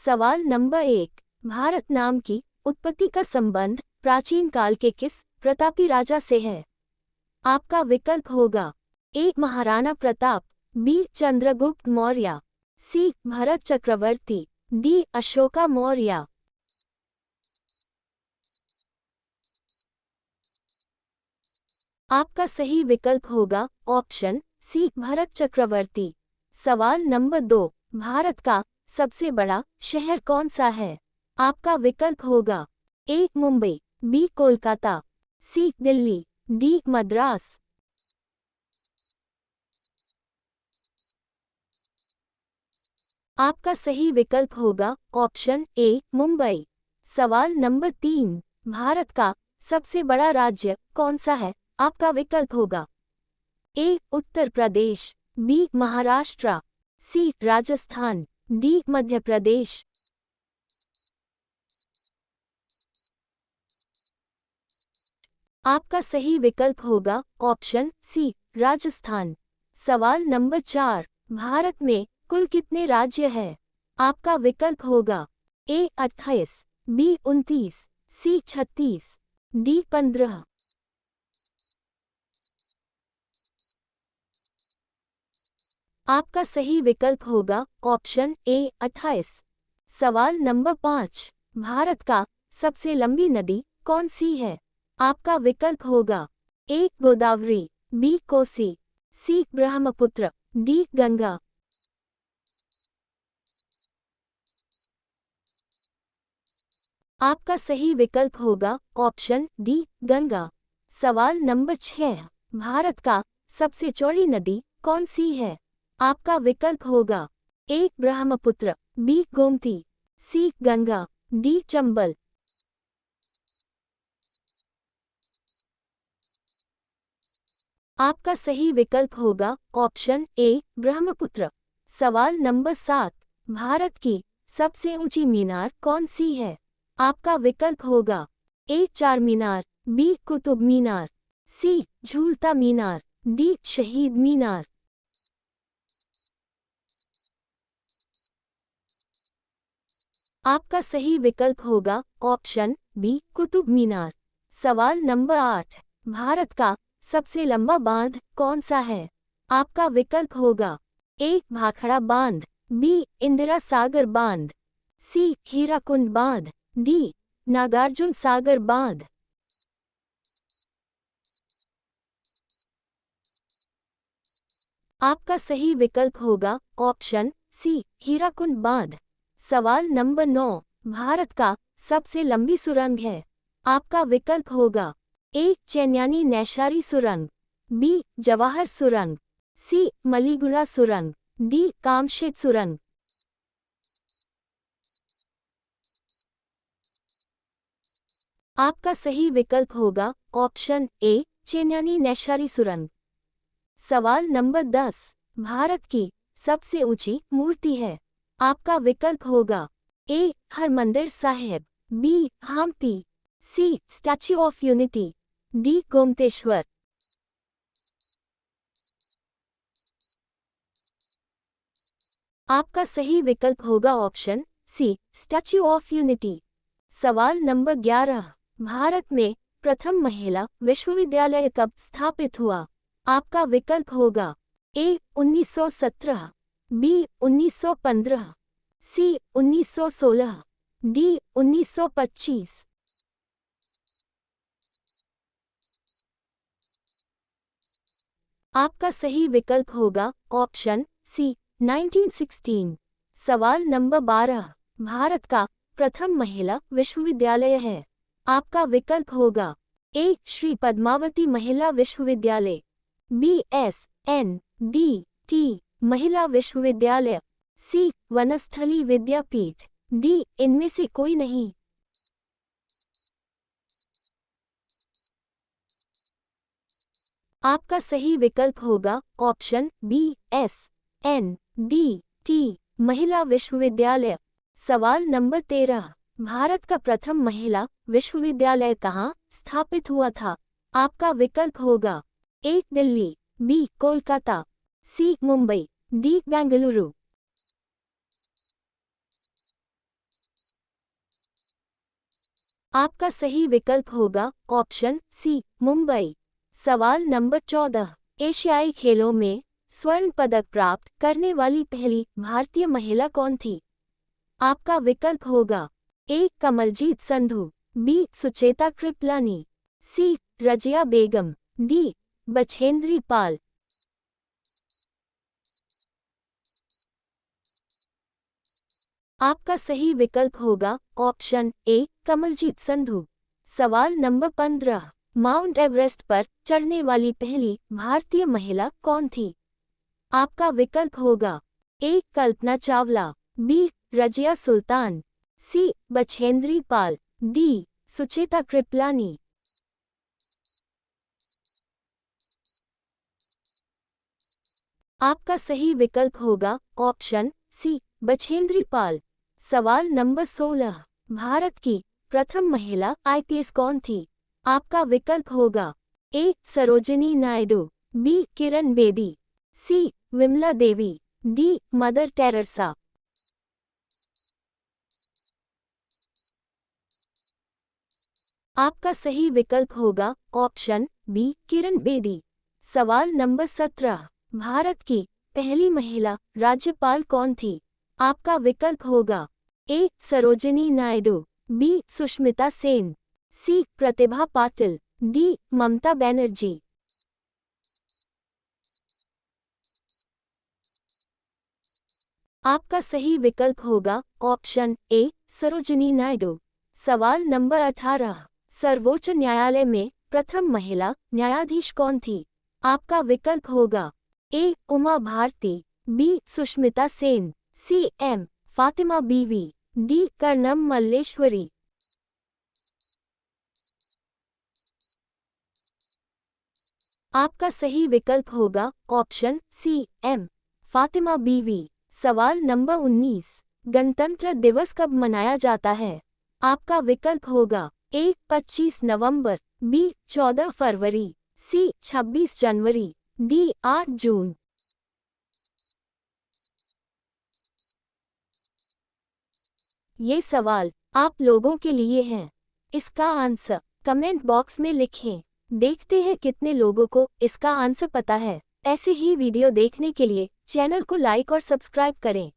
सवाल नंबर 1। भारत नाम की उत्पत्ति का संबंध प्राचीन काल के किस प्रतापी राजा से है? आपका विकल्प होगा ए महाराणा प्रताप, बी चंद्रगुप्त मौर्य, सी भरत चक्रवर्ती, डी अशोका मौर्य। आपका सही विकल्प होगा ऑप्शन सी भरत चक्रवर्ती। सवाल नंबर 2। भारत का सबसे बड़ा शहर कौन सा है? आपका विकल्प होगा ए मुंबई, बी कोलकाता, सी दिल्ली, डी मद्रास। आपका सही विकल्प होगा ऑप्शन ए मुंबई। सवाल नंबर 3। भारत का सबसे बड़ा राज्य कौन सा है? आपका विकल्प होगा ए उत्तर प्रदेश, बी महाराष्ट्र, सी राजस्थान, डी मध्य प्रदेश। आपका सही विकल्प होगा ऑप्शन सी राजस्थान। सवाल नंबर 4। भारत में कुल कितने राज्य हैं? आपका विकल्प होगा ए 28, बी 29, सी 36, डी 15। आपका सही विकल्प होगा ऑप्शन ए 28। सवाल नंबर 5। भारत का सबसे लंबी नदी कौन सी है? आपका विकल्प होगा ए गोदावरी, बी कोसी, सी ब्रह्मपुत्र, डी गंगा। आपका सही विकल्प होगा ऑप्शन डी गंगा। सवाल नंबर 6। भारत का सबसे चौड़ी नदी कौन सी है? आपका विकल्प होगा ए ब्रह्मपुत्र, बी गोमती, सी गंगा, डी चंबल। आपका सही विकल्प होगा ऑप्शन ए ब्रह्मपुत्र। सवाल नंबर 7। भारत की सबसे ऊंची मीनार कौन सी है? आपका विकल्प होगा ए चार मीनार, बी कुतुब मीनार, सी झूलता मीनार, डी शहीद मीनार। आपका सही विकल्प होगा ऑप्शन बी कुतुब मीनार। सवाल नंबर 8। भारत का सबसे लंबा बांध कौन सा है? आपका विकल्प होगा ए भाखड़ा बांध, बी इंदिरा सागर बांध, सी हीराकुंड बांध, डी नागार्जुन सागर बांध। आपका सही विकल्प होगा ऑप्शन सी हीराकुंड बांध। सवाल नंबर 9। भारत का सबसे लंबी सुरंग है? आपका विकल्प होगा ए चैन्यानी नैशारी सुरंग, बी जवाहर सुरंग, सी मलीगुड़ा सुरंग, डी कामशेट सुरंग। आपका सही विकल्प होगा ऑप्शन ए चैन्यानी नैशारी सुरंग। सवाल नंबर 10। भारत की सबसे ऊंची मूर्ति है? आपका विकल्प होगा A Harmandir Sahib, B Hampi, C Statue of Unity, D Gomateshwar. आपका सही विकल्प होगा option C Statue of Unity. सवाल नंबर 11। भारत में प्रथम महिला विश्वविद्यालय कब स्थापित हुआ? आपका विकल्प होगा ए 1917, बी 1915, सी 1916, डी 1925। आपका सही विकल्प होगा ऑप्शन सी 1916। सवाल नंबर 12। भारत का प्रथम महिला विश्वविद्यालय है? आपका विकल्प होगा ए श्री पद्मावती महिला विश्वविद्यालय, B S N D T महिला विश्वविद्यालय, सी वनस्थली विद्यापीठ, डी इनमें से कोई नहीं। आपका सही विकल्प होगा option B S N D T महिला विश्वविद्यालय। सवाल नंबर 13। भारत का प्रथम महिला विश्वविद्यालय कहाँ स्थापित हुआ था? आपका विकल्प होगा ए दिल्ली, बी कोलकाता, सी मुंबई, डी बेंगलुरु। आपका सही विकल्प होगा ऑप्शन सी मुंबई। सवाल नंबर 14। एशियाई खेलों में स्वर्ण पदक प्राप्त करने वाली पहली भारतीय महिला कौन थी? आपका विकल्प होगा ए कमलजीत संधू, बी सुचेता कृपलानी, सी रजिया बेगम, डी बछेंद्री पाल। आपका सही विकल्प होगा ऑप्शन ए कमलजीत संधू। सवाल नंबर 15। माउंट एवरेस्ट पर चढ़ने वाली पहली भारतीय महिला कौन थी? आपका विकल्प होगा ए कल्पना चावला, बी रजिया सुल्तान, सी बछेंद्री पाल, डी सुचेता कृपलानी। आपका सही विकल्प होगा ऑप्शन सी बछेंद्री पाल। सवाल नंबर 16। भारत की प्रथम महिला आईपीएस कौन थी? आपका विकल्प होगा ए सरोजिनी नायडू, बी किरण बेदी, सी Vimla Devi, D mother Teresa. आपका सही विकल्प होगा ऑप्शन बी किरण बेदी। सवाल नंबर 17। भारत की पहली महिला राज्यपाल कौन थी? आपका विकल्प होगा ए सरोजिनी नायडू, बी सुष्मिता सेन, सी प्रतिभा पाटिल, डी ममता बनर्जी। आपका सही विकल्प होगा ऑप्शन ए सरोजिनी नायडू। सवाल नंबर 18। सर्वोच्च न्यायालय में प्रथम महिला न्यायाधीश कौन थी? आपका विकल्प होगा A Uma Bharti, B Sushmita Sen, C M Fatima Beevi, D Karnam Malleswari. आपका सही विकल्प होगा ऑप्शन सी एम फातिमा बीवी। सवाल नंबर 19। गणतंत्र दिवस कब मनाया जाता है? आपका विकल्प होगा ए 25 नवंबर, बी 14 फरवरी, सी 26 जनवरी, डी 8 जून। ये सवाल आप लोगों के लिए हैं। इसका आंसर कमेंट बॉक्स में लिखें। देखते हैं कितने लोगों को इसका आंसर पता है। ऐसे ही वीडियो देखने के लिए चैनल को लाइक और सब्सक्राइब करें।